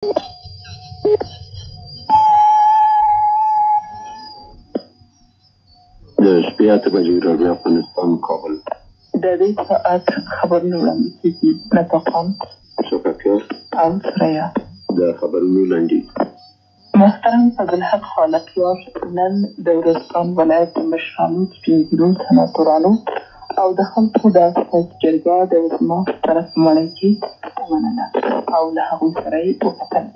د شپې 8 بجې رادیو افغانستان کابل د دې ساعت خبرونه وړاندې کېږي. نطاقان شفافیت او ثریا د خبرونو لنډیز. محترم فضلحق خالقیار نن د ورځپاڼ ولایت د مشرانو، سپین ږیرو، سناتورانو او د خلکو د استازي جرګه د اجتماع سره په مړی کې ومنله او له هغوی سره یې وکتل.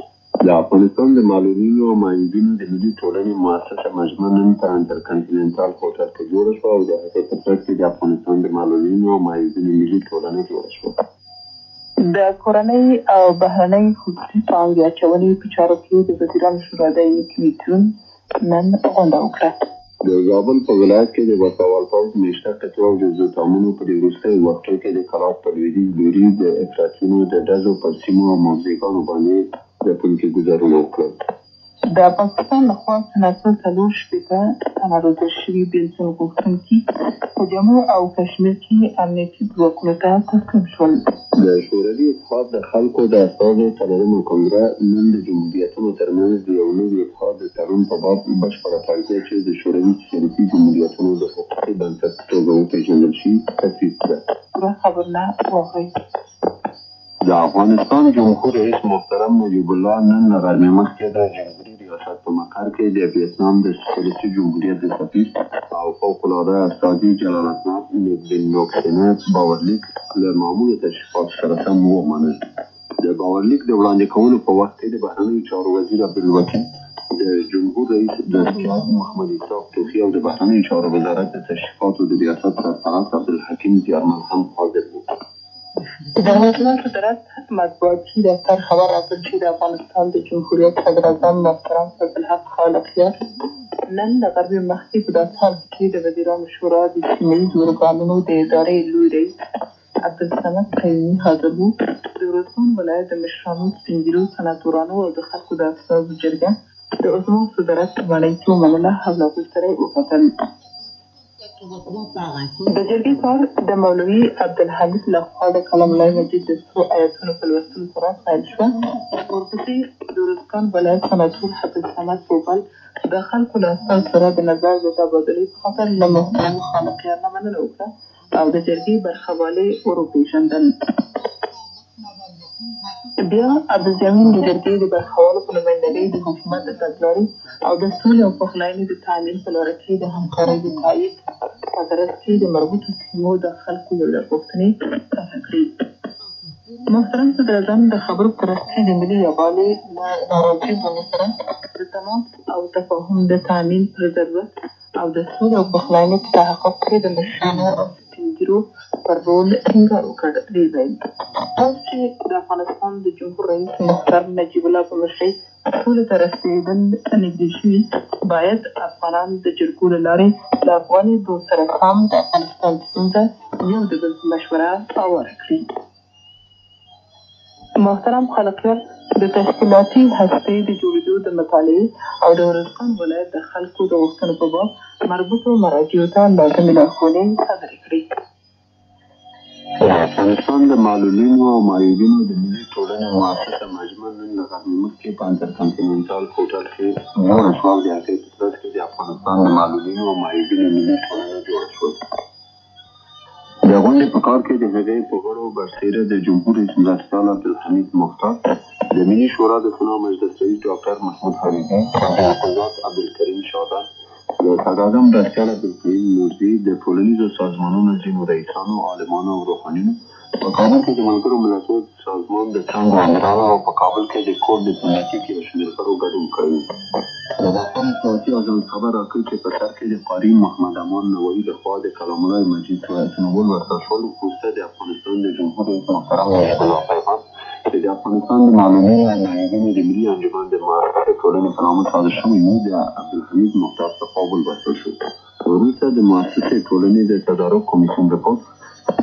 د افغانستان د معلولینو او معیوبینو د ملي ټولنې مؤسسه مجمع نن په انټرکنټیننټال هوټل کې جوړه شوه او د هغې په ترڅ کې د افغانستان د معلولینو او معیوبینو ملي ټولنه جوړه شوه. د کورنۍ او بهرنۍ خصوصي پانګې اچونې په چارو کې د وزیرانو شورا دایمي کمیټون نن غونډه وکړه. د زابل په ولایت کې د وسوال پوځ میشته قطعو او جزو تامونو په دې وروستیو وختو کې د کلات په لویدیځ لوري د افراطیونو د ډزو په سیمو او موضوعګانو باندې د پلکې ګذرونه وکړل. د پاکستان لخوا سناتور 4 تنه روزل شوي بېلتون غوښتونکي په جموں او کشمیر کې امنیتي ځواکونو ته تسلیم شول. د شوروي اتحاد د خلکو د استازو څلورمه کنګره نن د جمهوریتونو ترمنځ د یو نوي اتحاد د تړون په باب بشپړه توجیه چې د شوروي سوسیالیستي جمهوریتونو د حقوقي بنسټ په توګه وپېژندل شي تصویب کړه. پوره خبرونه واورئ. د افغانستان جمهور رئیس محترم نجیب الله نن له غرمې مخکې د جمهوري ریاست په مقر کې د ویتنام د سوسیالیستي جمهوریت د سفیر او فوق العاده استازي جلال الدین بن نوکسینه باورلیک له معمولو تشریفاتو سره سم ومنل. د باورلیک د وړاندې کولو په وخت کې د بهرنیو چارو وزیر عبدالوکیل، د جمهور رئیس دستیار محمد اسحاق توخی او د بهرنیو چارو وزارت د تشریفاتو د ریاست سرپرست عبدالحکیم زیارمل هم حاضر وو. د حکومت صدرت مطبوعاتي دفتر خبر راکړ چې د افغانستان د جمهوریت صدراعظم محترم فضلحق خالقیار نن له غرمې مخکې په داسې حال کې د وزیرانو شورا د سیمه ییزو ارګانونو د ادارې لوی رئیس عبدالصمد قیومي حاضر وو. د ورځپاڼ ولایت د مشرانو، سپین ږیرو، سناتورانو او د خلکو د استازو جرګه د عظما صدرت په مړۍ کې ومنله او له هغوی سره یې وکتل. د جرګې کار د مولوي عبدالحمید لخوا د کلام الله مجید د څو آیتونو په لوستلو سره پیل شوه. ورپسې د ورځپاڼ ولایت سناتور حفیظ پوپل د خلکو له استازو سره د نظر د تبادلې په خاطر له محترم خالقیار نه مننه وکړه او د جرګې برخوالې ور وپېژندل. بیا عبدالجمیل د جرګې د برخوالو په نمایندګۍ د حکومت د تګلارې او د سولې او پخلاینې د تامین په لاره کې د همکارۍ د تایید په ترڅ کې د مربوطو سیمو د خلکو یو لارښوونې طرحه کړې. محترم صدراعظم د خبرو په ترڅ کې د ملي یووالي له ناراضیو سره د تماس او تفاهم د تامین پر ضرورت او د سولې او پخلاینې په تحقق کې د مشرانو او سپین ږیرو پر رول ټینګار وکړ. ویې ویل تاسو چې د افغانستان د جمهور رئیس محترم نجیب الله په مشرۍ سولې ته رسېدل نږدې شوي، باید افغانان د جرګو له لارې له افغاني دوست سره سم د افغانستان ستونزه یو د بل په مشوره هواره کړي. محترم خالقیار د تشکیلاتي هستې د جوړېدو د مطالعې او د ورځپاڼ ولایت د خلکو د غوښتنو په باب مربوطو مراجعو ته لازمې لارښوونې صادرې کړې. د افغانستان د معلولینو او معیوبینو د ملي ټولنې مؤسسه مجمع نن له غرمې مخکې په انټرکنټیننټال هوټل کې جوړه شوه او د هغې په ترڅ کې د افغانستان د معلولینو او معیوبینو ملي ټولنه جوړه شوه. د غونډې په کار کې د هغې په غړو برسېره د جمهور رئیس مرستیال عبدالحمید مختار، د ملي شورا د فنا مجلس رئیس ډاکټر محمود حبیبي، د حفاظت عبدالکریم شاده، د صدراعظم مرستیال عبدالقیوم نورزي، د ټولنیزو سازمانونو ځینو رئیسانو، عالمانو او روحانینو، په کابل کې د ملګرو ملتونو سازمان د څانګو امیرانو او په کابل کې د کور ډیپلوماتیک یو شمېر غړو ګډون کړی. د افغان صوتي اژانس خبر راکړ چې په سر کې د قاري محمد امان نوایي لخوا د کلام الله مجید سمبول ورکړل شول. وروسته د افغانستان د جمهور رئیس محترم نجیب الله پیغام چې د افغانستان د معلولینو او معیوبینو د ملي انجمن د مؤسسې ټولنې په نامه صادر شوی و د عبدالحمید مختار څخه ولوستل شو. وروسته د مؤسسې ټولنې د تدارک کمیسیون رپورټ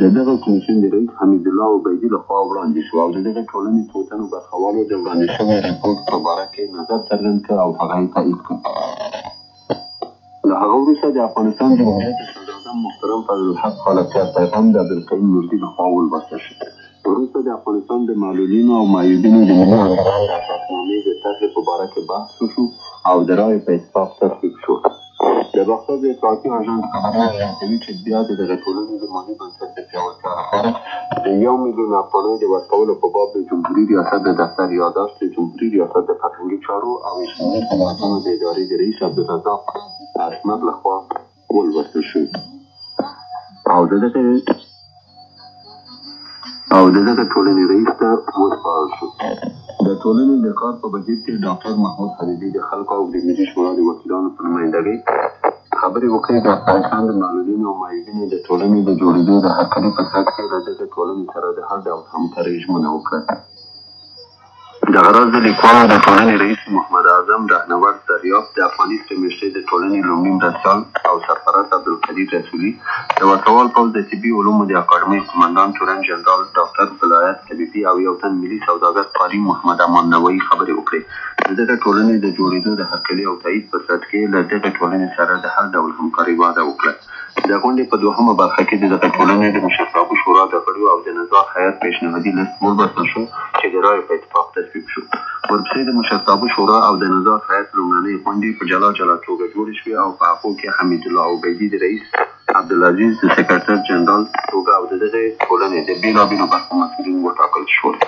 د دغه کمیسیون د رئیس حمید الله عبیدي لخوا وړاندې شو او د دغه ټولنې څو برخوالو د وړاندې شوي رپورټ په باره کې نظر څرګند کړ او هغه یې تایید کړ. له هغه وروسته د افغانستان جمهوریت صدراعظم محترم فضلحق خالقیار پیغام د عبدالقیوم نورزي لخوا ولوستل شو. وروسته د افغانستان د معلولینو او معیوبینو د ملي انډرال د اساسنامې د طرحې په باره کې بحث وشو او د رایې په اتفاق تصویب شو. د بغداد د اطلاعاتي اژانس خبرونه کوي چې بیا د دغه ټولنې د مالي بنسټ د پیاوړتیا لپاره د 1 میلیون افغانۍ د ورکولو په باب د جمهوري ریاست د دفتر یادداشت د جمهوري ریاست د فرهنګي چارو او اجتماعي خدماتو د ادارې د رئیس عبدالرزاق اسمت لخوا ولوستل شو او د دغه ټولنې رئیس ته وسپارل شو. د ټولنې د کار په بهیر کې ډاکټر محمود حبیبي د خلکو او د ملي شورا د وکیلانو په نمایندګۍ خبرې وکړې. د افغانستان د معلولینو او معیوبینو د ټولنې د جوړېدو د هرکلي په ترڅ کې له دغې ټولنې سره د هر ډول همکارۍ ژمنه وکړه. دغه راز د لیکوالو د ټولنې رئیس محمد اعظم رهنورد دریاب، د افغاني سترې میاشتې د ټولنې لومړي مرستیال او سرپرست عبدالقدیر رسولي، د وسوال پوځ د طبي علومو د اکاډمۍ قمندان تورن جنرال ډاکټر ولایت کبیبي او یو تن ملي سوداګر قاري محمد امان نوایی خبرې وکړې. د دغه ټولنې د جوړېدو د هرکلي او تایید په ترڅ کې له دغې ټولنې سره د هر ډول همکارۍ وعده وکړه. د غونډې په دوهمه برخه کې د دغه ټولنې د مشرتابه شورا د غړیو او د نظار هیئت پیشنهادي لیست ولوستل شو چې د رایې په اتفاق تصویب شو. ورپسې د مشرتابه شورا او د نظار هیئت لومړنۍ غونډې په جلا جلا توګه جوړې شوې او په هغو کې حمید الله عبیدي د رئیس، عبدالعزیز د سکرټر جنرال توګه او د دغې ټولنې د بېلابېلو برخو مسؤلین وټاکل شول.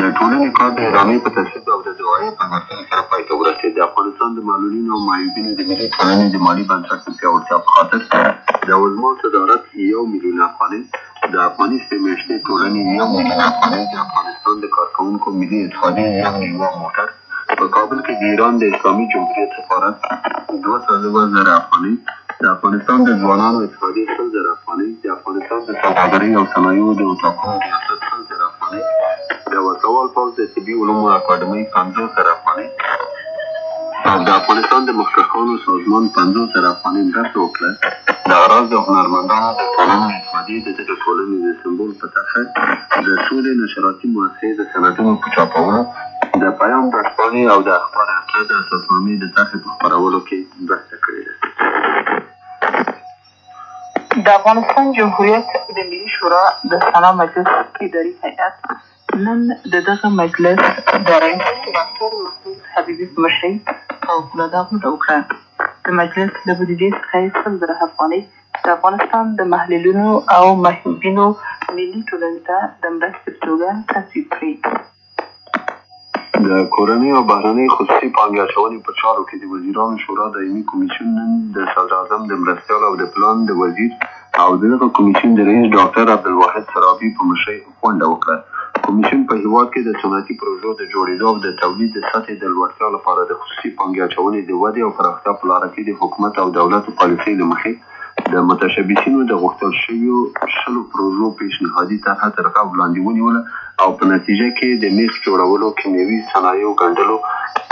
د ټولنې کار د ادامې په تصویب او د دعایي پرمختګ سره پای ته ورسېد. د افغانستان د معلولینو او معیوبینو د ملي ټولنې د مالي بنسټ د پیاوړتیا په خاطر د وزمال صدارت 1 میلیون افغانۍ، د افغاني سترې میاشتې ټولنې 1 میلیون افغانۍ، د افغانستان د کارکوونکو ملي اتحادیې 1 میلیون موټر، په کابل کې د ایران د اسلامي جمهوریت سفارت 2,000 افغانۍ، د افغانستان د ځوانانو اتحادیې 100,000 افغانۍ، د افغانستان د سوداګرۍ او صنایعو د اطاقونو ریاست 100,000 افغانۍ، د وسوال پوځ د طبي علومو اکاډمۍ 50,000 افغانۍ او د افغانستان د مخکښانو سازمان 50,000 افغانۍ مرسته وکړه. دغه راز د هنرمندانو د ټولنو اتحادیې د دغې ټولنې د سمبول په طرحه د سولې نشراتي مؤسسې د سندونو په چاپولو، د پیام ورځپاڼې او د اخبار اتیا د اساسنامې د طرحې په خپرولو کې مرسته کړې ده. د افغانستان جمهوریت د ملي شورا د سنا مجلس اداري هیئت نن د دغه مجلس د رئیس ډاکټر محمود حبیبي په مشرۍ فوقالعاده غونډه وکړه. د مجلس له بودیجې څخه 100,000 افغانۍ د افغانستان د محلولینو او معیوبینو ملي ټولنې ته د مرستې په توګه تصویب کړې. د کورنۍ او بهرنۍ خصوصي پانګې اچونې په چارو کې د وزیرانو شورا دایمي کمیسیون نن د صدراعظم د مرستیال او د پلان د وزیر او دغه کمیسیون د رئیس ډاکټر عبدالواحد سرابي په مشرۍ غونډه وکړه. کمیسیون په هیواد کې د صنعتي پروژو د جوړېدو او د تولید د سطحې د لوړتیا لپاره د خصوصي پانګې اچونې د ودې او پراختیا په لاره کې د حکومت او دولت پالیسۍ له مخې د متشبثینو د غوښتل شویو 10 پروژو پیشنهادي طرحه تر غوږ لاندې ونیوله او په نتیجه کې د میخ جوړولو، کیمیاوي صنایعو ګنډلو،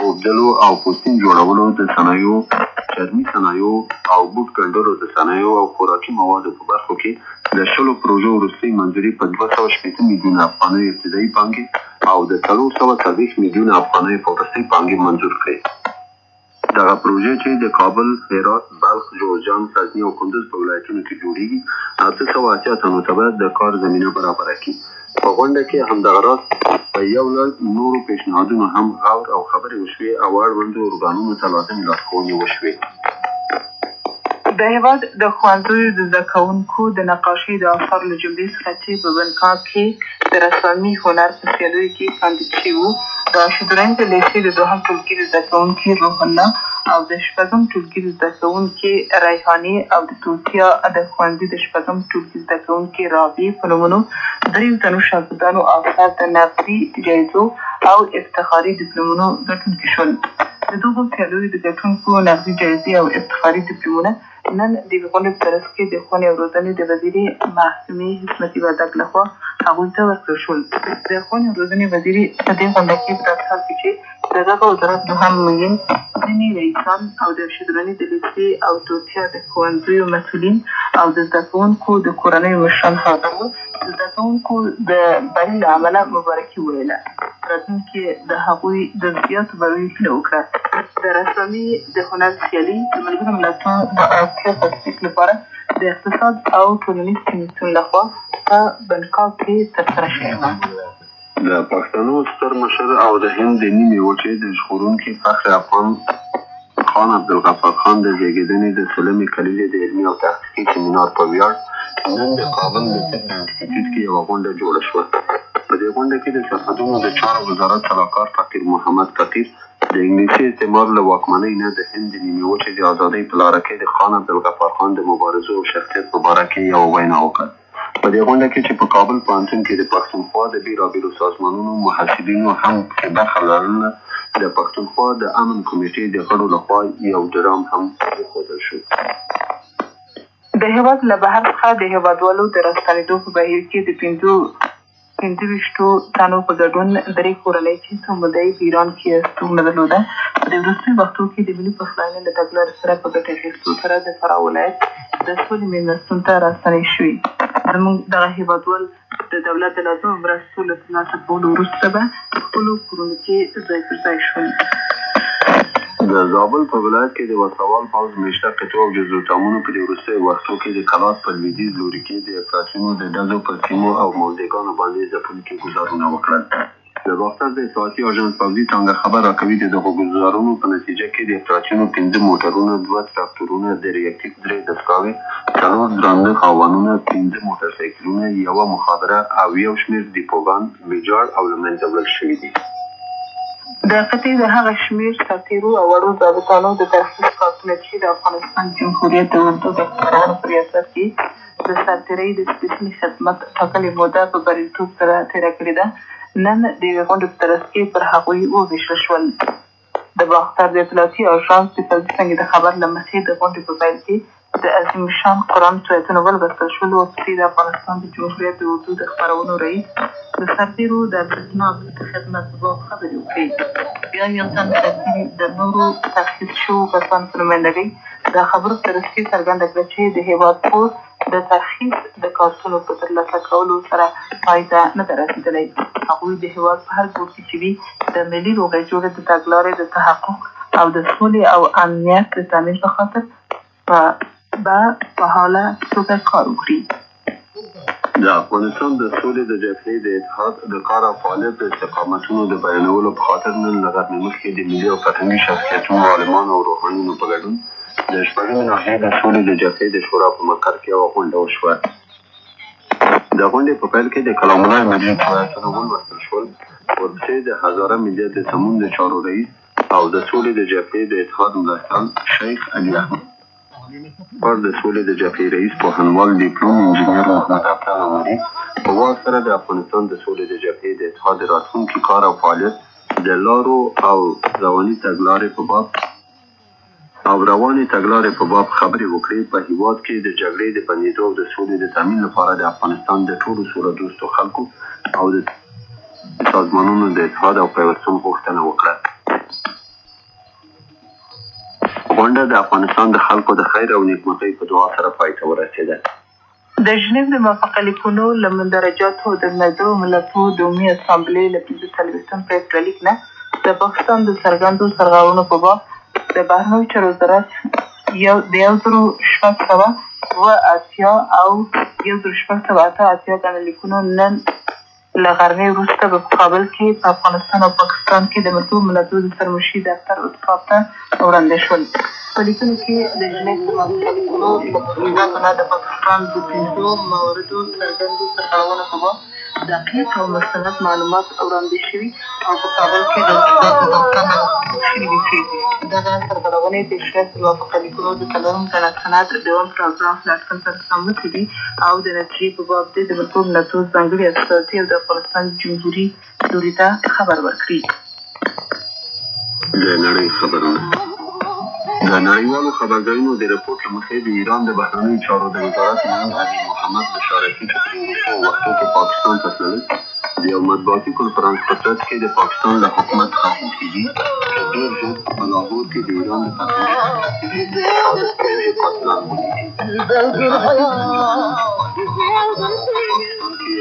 اوبدلو او پوستین جوړولو د صنایعو، چرمي صنایعو او بوټ ګنډلو د صنایعو او خوراکي موادو په برخو کې د 10 پروژو وروستۍ منظوري په 280 میلیونه افغانۍ ابتدایي پانګې او د 440 میلیونه افغانۍ په وروستۍ پانګې منظور کړې. دغه پروژې چې د کابل، هرات، بلخ، جوزجان، غزني او کندز په ولایتونو کې جوړېږي 880 تنو ته به د کار زمینه برابره کړي. په غونډه کې همدغه راز په یو لړ نورو پیشنهادونو هم غور او خبرې وشوې او اړوندو ارګانونو ته لازمې لارښوونې وشوې. د هېواد د ښوونځیو د زده کوونکو د نقاشۍ د اثارو له جملې څخه چې په بنکا کې د رسامي هنر په سیالیو کې کاندید شوي وو، د شودرنج لیسې د 2م ټولګي د زده کوونکي روح الله او د 4م ټولګي د زده کوونکي ریحانې او د توتیا د ښوونځي د 4م ټولګي زده کوونکي رابعې په نومونو 3 تنو شاګردانو اثار د نقدي جایزو او افتخاري ډیپلومونو ګټونکي شول. د دغو سیالیو د ګټونکو نقدي جایزې او افتخاري ډیپلومونه نن د غونډې په ترڅ کې د ښوونې او روزنې د وزیرې محسومې حکمتي وردګ لخوا هغوی ته ورکړل شول. د ښوونې او روزنې وزیرې په دې غونډه کې په دغه حال کې چې د دغه وزارت دوهم معین ځینې رئیسان او د شودراني د لیسې او توتیا د ښوونځیو مسؤلین او د زده کوونکو د کورنیو مشران حاضر وو. د زده کوونکو د بری له امله مبارکي وویله. راتلونکي د هغوی د زیاتو بریاوو هیله وکړه. د رسامي د هنر سیالي د ملګرو ملتونو د اړتیا تثبیت لپاره د اقتصاد او ټولنیز کمیسیون لخوا په بنکاک کې ترسره شوې وه. د پښتنو ستر مشر او د هند د نیمې وچې د ژغورونکي فخر افغان خان عبدالغفار خان د زیږېدنې د 30مې کلنې د علمي او تحقیقي سیمینار په ویاړ نن د کابل د طب انسټیټیوټ کې یوه غونډه جوړه شوه. په دې غونډه کې د سرحدونو د چارو وزارت سلاکار فقیر محمد فقیر د انګلیسي استعمار له واکمنۍ نه د هند د نیمې وچې د ازادۍ په لاره کې د خان عبدالغفار خان د مبارزو او شخصیت په باره کې یوه وینا وکړه. په دې غونډه کې چې په کابل پوهنتون کې د پښتونخوا د بېلابېلو سازمانونو محصلینو هم برخه لرله، د پښتونخوا د امن کمیټې د غړو لخوا یو ډرام هم وښودل شو. د هېواد له بهر څخه د هېوادوالو د راستنېدو په بهیر کې د 25 تنو په ګډون 3 کورنۍ چې څو موده په ایران کې استوګنه درلوده، په دې وروستیو وختو کې د ملي پخلاینې له تګلارې سره په ګټه اخیستو سره د فراه ولایت د سولې مېلمستون ته راستنې شوي. زموږ دغه هېوادوال د دولت د لازمو مرستو له ترلاسه کولو وروسته به خپلو کورونو کې ځای پر ځای شول. د زابل په ولایت کې د وسوال پوځ میشته قطعو او جزو تامونو په دې وروستیو وختو کې د کلاس په لویدیځ لوري کې د افراطیونو د ډزو پر سیمو او موضوعګانو باندې ځپونکي ګزارونه وکړل. د باختر د اطلاعاتي اژانس پوځي ټانګه خبر راکوي د دغو ګزارونو په نتیجه کې د افراطیونو 15 موټرونه، 2 تراکتورونه، د ریاکټیف 3 دستګاوې، 4 درانده خاوانونه، 15 موټرسایکلونه، 1 مخابره او 1 شمېر دیپوګان ویجاړ او له منځه وړل شوي دي. د قطعې د هغه شمېر سرتېرو او وړو ضابطانو د ترخیص کارتونه چې د افغانستان جمهوریت د اردو د افسرانو په ریاست کې د سرتېرۍ د سپېڅلي خدمت ټاکلې موده په بریالیتوب سره تېره کړې ده، نن د یوې غونډې په ترڅ کې پر هغوی وویشل شول. د باختر د اطلاعاتي اژانس د پوځي څانګې د خبر له مخې د غونډې په پیل کې د عظیم شان قرآن سوایتونه ولوستل شول، ورپسې د افغانستان د جمهوریت د اردو د خپرونو رئیس د سرتېرو د ارزښتناک خدمت په باب خبرې وکړې. بیا یو تن سرتېري د نورو ترخیص شوو کسانو په نمایندګۍ د خبرو په ترڅ کې څرګنده کړه چې د هېواد پوځ د ترخیص د کارتونو په ترلاسه کولو سره پای ته نه ده رسېدلی. هغوی د هېواد په هر ګوټ کې چې وي د ملي روغې جوړې د تګلارې د تحقق او د سولې او امنیت د تامین په خاطر به فعاله توګه کار وکړي. د افغانستان د سولې د جبهې د اتحاد د کار او فعالیت د استقامتونو د بیانولو په خاطر نن له غرمې مخکې د ملي او فرهنګي شخصیتونو، عالمانو او روحانیونو په ګډون د شپږمې ناحیې د سولې د جبهې د شورا په مقر کې یوه غونډه وشوه. د غونډې په پیل کې د کلام الله مجید سوایتونه ولوستل شول، ورپسې د هزاره ملیت د سمون د چارو رئیس او د سولې د جبهې د اتحاد مرستیال شیخ علي احمد پر د سولې د جبهې رئیس پوهنوال ډیپلوم انجینر محمد افضل عمري په واک سره د افغانستان د سولې د جبهې د اتحاد راتلونکي کار او فعالیت د لارو او رواني تګلارې په باب خبرې وکړې. په هېواد کې د جګړې د بندېدو او د سولې د تامین لپاره د افغانستان د ټولو سوله دوستو خلکو او د سازمانونو د اتحاد او پیوستون غوښتنه وکړه. غونډه د افغانستان د خلکو د خیر او نیکمرغۍ په دعا سره پای ته ورسېده. د ژنیو د موافقه لیکونو له مندرجاتو د ملګرو ملتونو د عمومي اسامبلې له 45 پرېکړه لیک نه د پاکستان د څرګندو سرغړونو په باب د بهرنیو چارو وزارت 1680 او 1688 ګڼه لیکونو نن له غرمې وروسته په کابل کې په افغانستان او پاکستان کې د ملګرو ملتونو د سرمشري دفتر اتفاق ته وړاندې شول. په لیکونو کې د ژنیو د موافقه لیکونو له تجویزاتو نه د پاکستان د 5 مواردو څرګندو سرغړونو په باب دقیق او مستند معلومات وړاندې شوي او په کابل کې د ارتباط دفتر نه شوي دي. دغه سرغړونې د ژنیو د موافقه لیکونو د 4 ګڼه سند د 2 پاراګراف له اټکل سره سموتې دي او د نتیجې په باب د ملګرو ملتونو ځانګړي استازي او د افغانستان جمهوري لوري ته خبر ورکړي. د نړۍ خبرونه. د نړیوالو خبرګاهونو د رپورټ له مخې د ایران د بهرنیو چارو د وزارت معین امیر محمد بشارتي چې په وروستیو وختو کې پاکستان ته تللي د یو مطبوعاتي کنفرانس په ترڅ کې د پاکستان له حکومت څخه غوښتي دي چې ډېر ژر په لاهور کې د ایران د فرهنګي قاتلان ولیدي.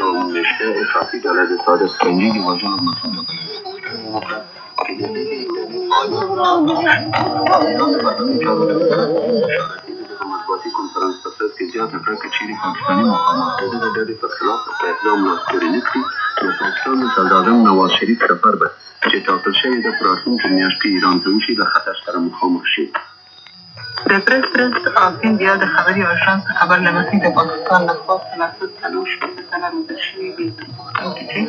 یو میشته افراطي ډله د صادق سنجي د وژلو مسؤله وکړه. مطبوعاتي کنفرانس په ترڅ کې زیاته کړه که چیرې پاکستاني مقامات د دغه ډلې په خلاف په اقدام لاسپورې نه کړي د پاکستان د صدراعظم نواز شریف سفر به چې ټاکل شوی ده په راتلونکې میاشت کې ایران ته وشي له خطر سره مخامخ شي. د پریس آفین بیا د خبري اژانس خبر له مخې د پاکستان لخوا څلور شپېته تنه روزل شوي بېلتون غوښتونکي چې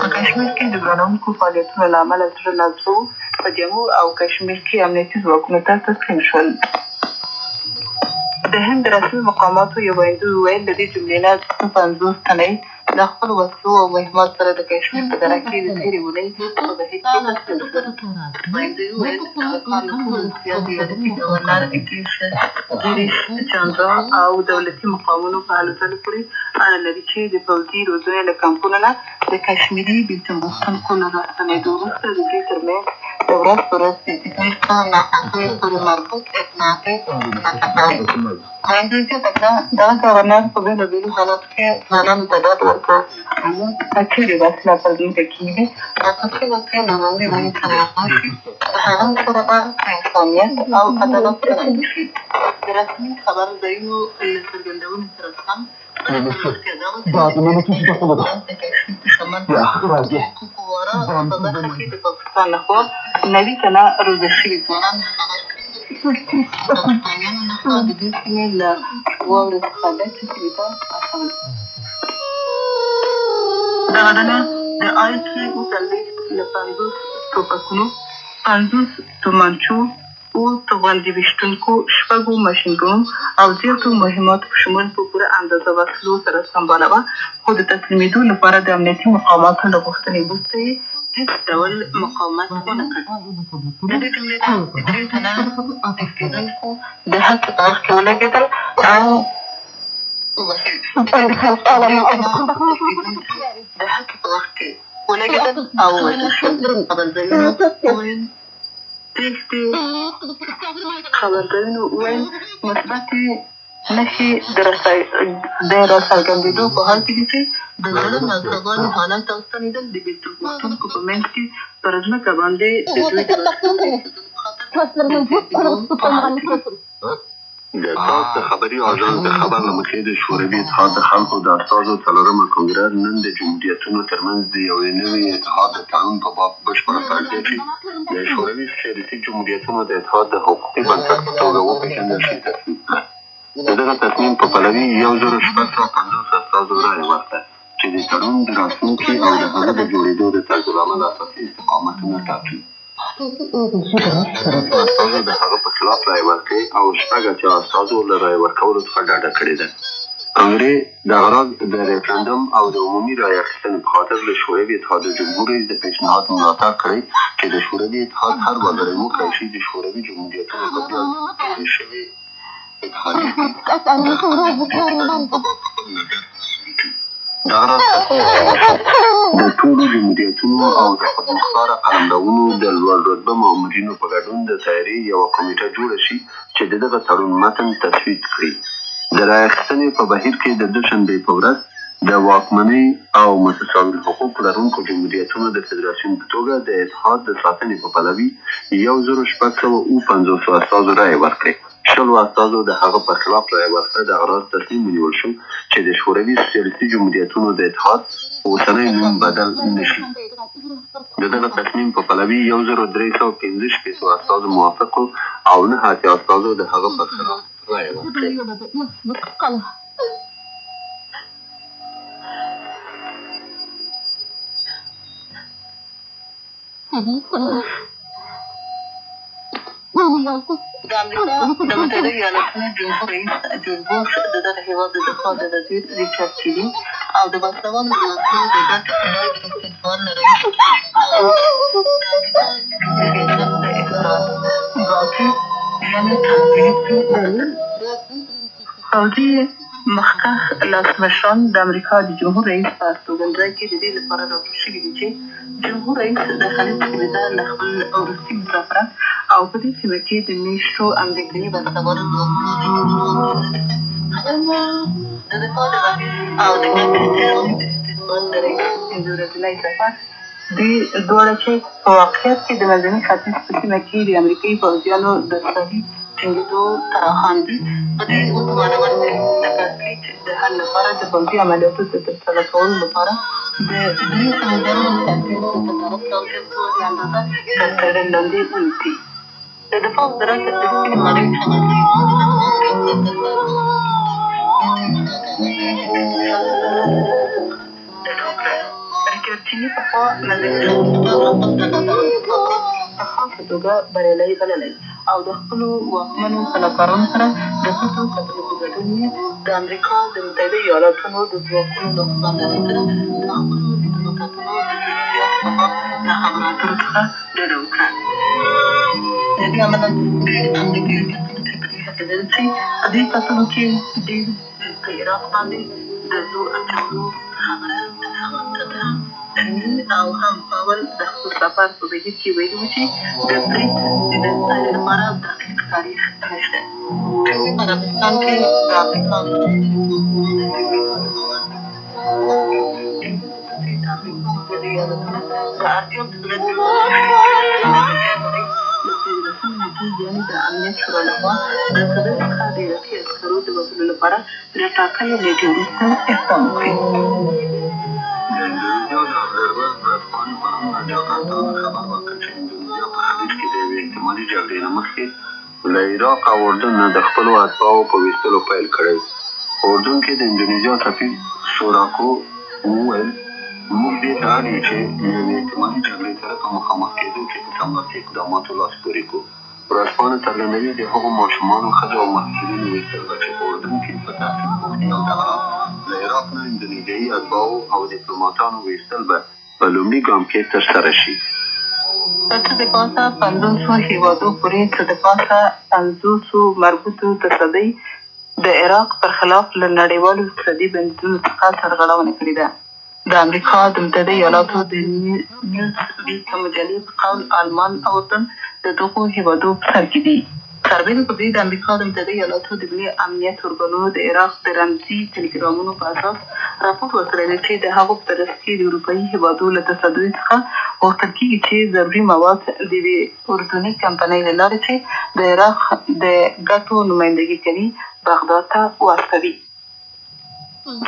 په کشمیر کې د ګرانوونکو فعالیتونو له امله زړه لړزو په جمو او کشمیر کې امنیتي ځواکونو ته تسلیم شول. د هند رسمي مقاماتو یو ویندو وویل د دې جملې نه 50 تنه د خپلو وسلو او مهمات سره د کشمیر په دره کې د تېرې اونۍ په بهیر کې تسلیم شول. ویندو وویل هغه کار له ټولو زیات ریاستي ګورنر اکیشن ګیریش چندرا او دولتي مقامونو په الوتلو پورې اړه لري چې د پوځي روزنې له کمپونو نه د کشمیري بېلتون غوښتونکو له راستنېدو وروسته د دوی ترمنځ د ورځ په ورځ د دفاع په ناخوالۍ پورې مربوط اطلاعات ویندو چې دغه ګورنر په بېلابېلو حالاتو کې ځوانانو ته ډاډ ورکړ که چېرې وسله پر ځمکه کېږي او که څه وسلې له لومړي ورځې سره یوځای شي د هغه سره به په انسانیت او عدالت چلند شي. د رسمي خبر ځایونو له څرګندونې سره سم د پاکستان لخوا 90 تنه روزل شوي ځوانان پاکستانیانو لخوا د دې سیمې له واورې څخه ډکې سوي ته اچول. دغه ډله د IQ 40 له 50 ټوپکونو 50 تومانچو او توغندي ویشتونکو 6 ماشینګونو او زیاتو مهماتو په شمول په پوره اندازه وسلو سره سمباله وه خو د تسلیمېدو لپاره د امنیتي مقاماتو له غوښتنې وروسته یې هېڅ ډول مقاومت ونه کړ. د دې جملې نه 3 تنه تښتېدونکو د حق په غاښ کې ولګېدل او ووژل شول. خبرځایونو وویل مثبتې نښې د راڅرګندېدو په حال کې دي چې د زړه ناڅاغاني حالت او ستنېدل د بېلتون غوښتونکو په منځ کې پر ځمکه باندې د دوی د د تاس د خبري اژانس د خبر له مخې د شوروي اتحاد د خلکو د استازو 4مه کنګرس نن د جمهوریتونو ترمنځ د یوې نوې اتحاد د تړون په باب بشپړه فرضیه چې د شوروي سوسیالیستي جمهوریتونو د اتحاد د حقوقي بنسټ په توګه وپېژندل شي تصویب کړه. د دغه تصمیم په پلوي 1650 استازو رایې ورکړه چې د تړون د راتلونکي او د هغه د جوړېدو د طرزالعمل اساسي استقامتونه ټاکي. استازو د هغه په خلاف رایې ورکړې او 6 اتیا استازو له رایې ورکولو څخه ډډه کړې ده. کنګرې دغه راز د ریفرنډم او د عمومي رایې اخیستنې په خاطر له شوروي اتحاد د جمهور رئیس د پیشنهاد ملاتړ کړی چې د شوروي اتحاد هر وګړی وکړی شي د شوروي جمهوریتونو په بیا جوړې شوې اتحادیې کې دغه راز د ټولو جمهوریتونو او د خودمختاره قلمرونو د لوړ رتبه مامورینو په ګډون د تیاري یوه کمیټه جوړه شي چې د دغه تړون متن تصویب کړي. د رایې اخیستنې په بهیر کې د دوشنبې په ورځ د واکمنۍ او متساوي الحقوق لرونکو جمهوریتونو د فدراسیون په توګه د اتحاد د ساتنې په پلوي 1650 استازو رایې ورکړې. 100 استازو د هغه په خلاف رایې ورکړه. دغه راز تصمیم ونیول شو چې د شوروي سوسیالیستي جمهوریتونو د اتحاد اوسنی نوم بدل نه شي. د دغه تصمیم په پلوي 1315 استازو موافق او 9 اتیا استازو د هغه په خلاف رایې ورکړې. د امریکا د متحده ایالتونو جمهور رئیس جورج بوش د دغه هېواد د دفاع د وزیر ریچارډ کیلي او د باسواده د وسلو د ګډ اتحاد د استثمار له رئیس پوځي مخکښ لاسمشران د امریکا د جمهور رئیس په استوګنځای کې د دې لپاره راټول شوي دي چې جمهور رئیس د خلیج سویدا له خپل وروستي مسافرت او په دې سیمه کې د میشتو امریکایي باسواده ځواکونو د دفاع او د ګډ اتحاد د استثمار د رئیس 5 ورځنی سفر دوی دواړه چې په واقعیت کې د منځني ختیځ په سیمه کې د امریکایي پوځیانو د سرحدي ټینګېدو فراخان دي. په دې ودانول د کړکېچ د حل لپاره د پوځي عملیاتو د ترسره کولو لپاره د 200,000 سرتېرو په طرف توجه پورې اندازه تر څېړنې لاندې ونیسي. د دفاع وزارت د سپینې ماڼۍ ریچارډ چیني پخوا په خاصه توګه بریالی بللی او د خپلو واکمنو سلاکارانو سره د ښځو کتلو په ګډون یې د امریکا د متحده ایالاتونو د ځواکونو له قوماندانۍ سره د خپلو لیدلو کتلو د جزئیاتو په باب له خبرو اترو څخه ډډه وکړه. د دې امله ډېر امریکایي کتونکي په دې هڅېدل چې په دې کتلو کې ډېر په عراق باندې د زور اچولو خبره تر هغه وروسته او هم اول د خپل سفر په بهیر کې ویلي وو چې د برید د ستایلو لپاره دقیق تاریخ نشته. په عربستان کې د افریقا د ایالتونو د اړتیا په صورت کې یعنې د امنیت شورا لخوا د 4 څخه د عراقي عسکرو د وژلو لپاره له ټاکلې نېټې وروسته اقدام وکړي. جاکارتا خبر ورکړ چې اندونیزیا په خلیج کې د یوې احتمالي جګړې نه مخکې له عراق او اردن نه د خپلو اتباعو په ویستلو پیل کړی. په اردن کې د اندونیزیا سفیر سوراکو وویل موږ دې ته اړ یو چې یوې احتمالي جګړې سره په مخامخ کېدو کې په سملاسي اقداماتو لاس پورې کړو. ورځپاڼه څرګندوي د هغو ماشومانو ښځو او محصلینو ویستل به چې په اردن کې په تحصیل بوختي او دغه له عراق نه اندونیزیایي اتباعو او ډیپلوماتانو ویستل به په لومړي ګام کې ترسره شي. څه د پاسه 500 هېوادو پورې څه د پاسه 500 مربوطو تصدۍ د عراق پر خلاف له نړیوالو اقتصادي بندیزونو څخه سرغړونه کړې ده. د امریکا د متحده ایالاتو د نیوز ویک مجلې په قول آلمان او اردن د دغو هېوادو په سر کې دي. سربېره پر دې د امریکا د متحده ایالاتو د ملي امنیت ارګانونو د عراق د رمزي ټلګرامونو په اساس راپور ورکړی دی چې د هغو په ترڅ کې د اروپایي هېوادو له تصدیو څخه غوښتل کېږي چې ضروري مواد د یوې اردني کمپنۍ له لارې چې د عراق د ګټو نمایندګي کوي بغداد ته واستوي.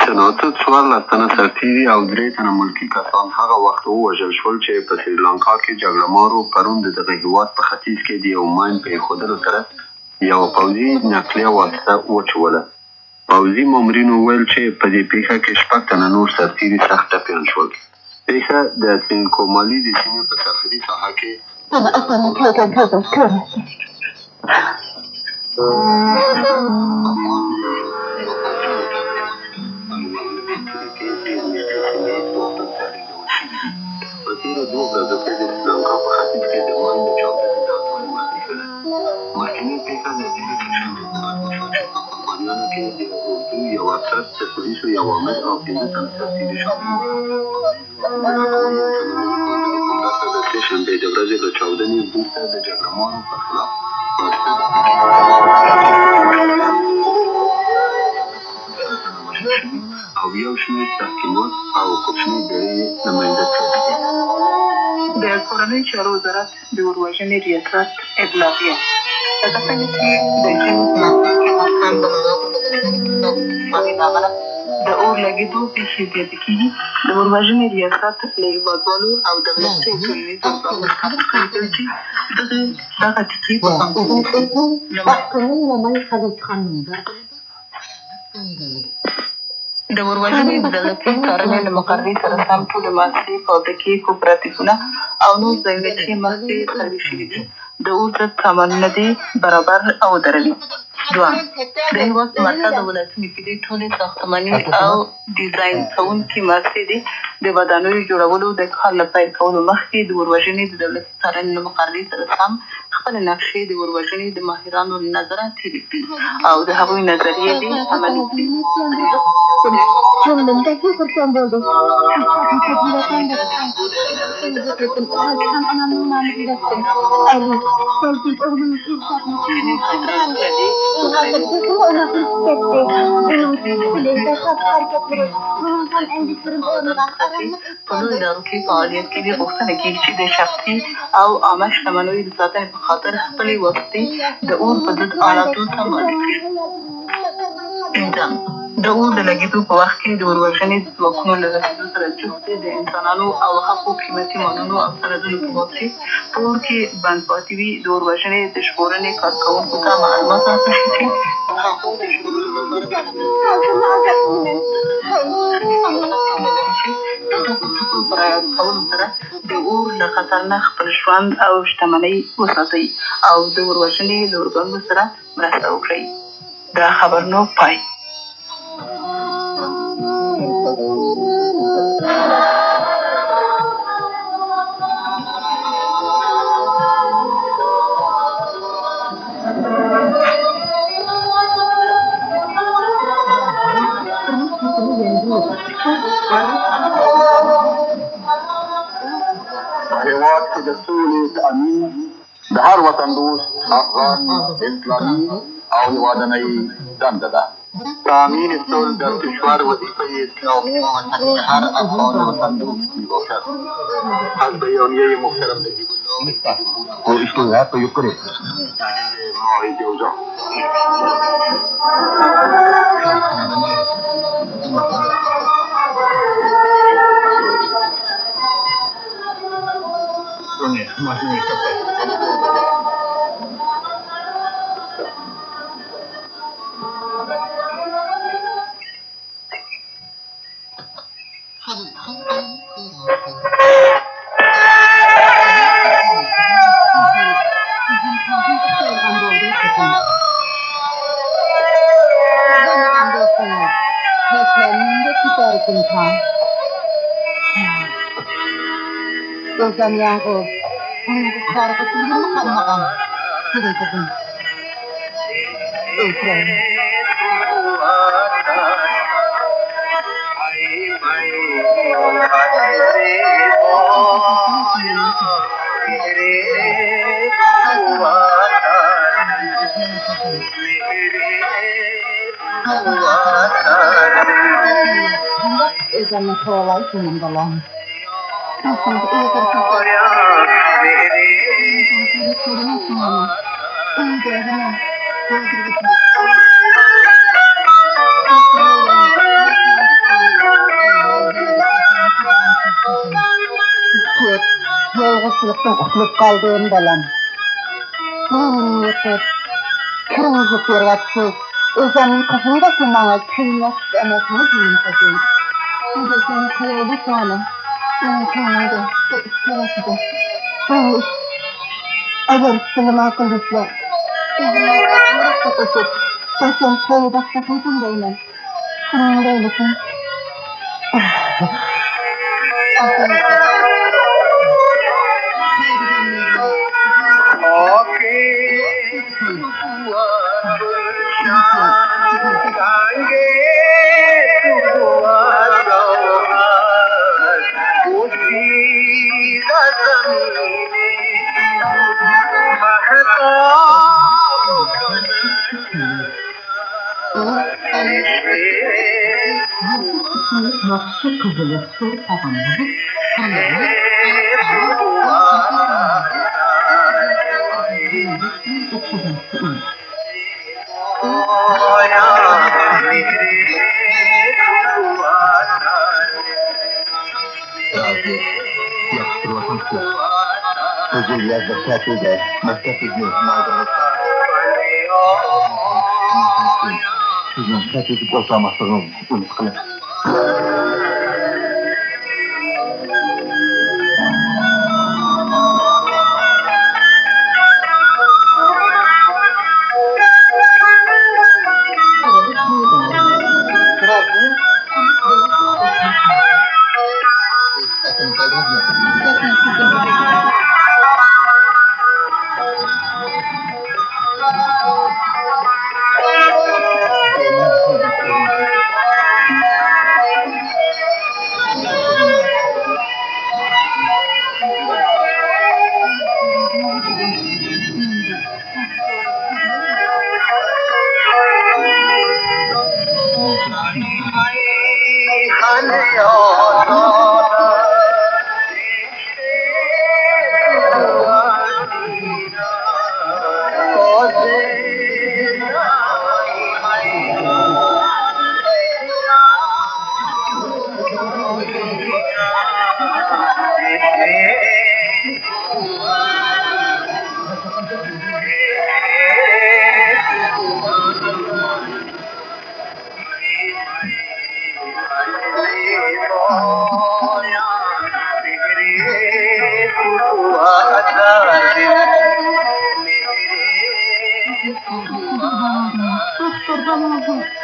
سناتو 14 تنه سرتیري او 3 تنه ملکي کسان هغه وخت ووژل شول چې په سریلانکا کې جګړه مارو پرون د دغه هېواد په ختیځ کې د یو ماین په ایښودلو سره یوه پوځي نقلیه واسطه وچوله. پوځي مامورینو وویل چې په دې پیښه کې 6 تنه نور سرتیري سخت ټپیان شول. پیښه د ترینکومالي د سیمې په سرحدي ساحه کې په تېرو 2 ورځو کې د سریلانکا په ختیځ کې د ماین د چاودنې دا دویمه پیښه ده. مخکینۍ پیښه د تېرې پنجشنبې په ورځ وشوه چې په قربانیانو کې د اردو یو افسر، د پولیسو یو آمر او 15 تنه سرتیري شامل وو. د سې شنبې د ورځې له چاودنې وروسته د جګړه مارو پر خلاف او یو شمېر تحکیمات او کوچنۍ بیړۍ نماینده کړي دي. د کورنۍ چارو وزارت د اوروژنې ریاست اطلاعیه لکه څنګه چې د ژمي په موسم کې افغان د موادو د باندې له امله د اور لګېدو پیښې زیاتې کېږي. د اوروژنې ریاست له هېوادوالو او دولتي او ټولنیزو ارګانونو څخه پوښتنه کوي چې دغه ټکي په پام کې د اوروژنې د دولتي څارنې له مقررې سره سم ټولې مؤسسې، فابریکې، کوپراتیفونه او نور ځایونه چې مخکې ترویج شوي دي د اور ضد سامانونه دې برابر او ودروي. 2. د هېواد په مرکز او ولایتونو کې دې ټولې ساختماني او ډیزاین کوونکې مؤسسې دې د ودانیو جوړولو د کار له پیل کولو مخکې د اوروژنې د دولتي څارنې له مقررې سره سم خپلې نقشې د اوروژنې د ماهرانو له نظره تېرې کړي او د هغوی نظریې دې عملي کړي. په نورو ادارو کې فعالیت کې دې غوښتنه کېږي چې د شخصي او عامه شتمنیو د ساتنې په خاطر خپلې وختي د اور په ضد آلاتو ته مالک کړي. د اور د لګېدو په وخت کې د اوروژنې د ځواکونو له رسېدو سره جوختې د انسانانو او حقو قیمتي مالونو او سندونو په باب چې په اور کې بند پاتې وي د اوروژنې د ژغورنې کارکوونکو ته معلومات راکړل شي چې د هغو د ژغورلو لپاره د دغو ټکو په رعایت کولو سره د اور له خطر نه خپل ژوند او شتمنۍ وساتئ او د اوروژنې له اورګاډو سره مرسته وکړئ. د خبرونو پای. هېواد کې د سولې تأمین د هر وطن دوست افغان اسلامي او هېوادنۍ دنده ده. تأمین صلح در کشور وظیفه اسلامی و هر افغان وطن دوست میباشد. از بیانیه محترم نجیب الله و اشتراک یوکرین معاهده اوضاع. Yang ko, para ko tingin makan. Sige ko din. Okay. Ito na kulay ko ng dalawang. Akhlak kaldım dalam. Kırmızı pirvatçı. Özlem'in kafında sunmaya kıymet emekini duyuyorsun. Bu da senin kıyıldı sana. Kıyıldı. Kıyıldı. Agar selama kondisya. Pasal kıyıldı sakın değilim. Değilim. Nasıl kızılır soru kavramları Özel yazda şarkıda Mektefi'de mağdurlukta Sizin şarkıda olsamasını unutmayın. Terima kasih.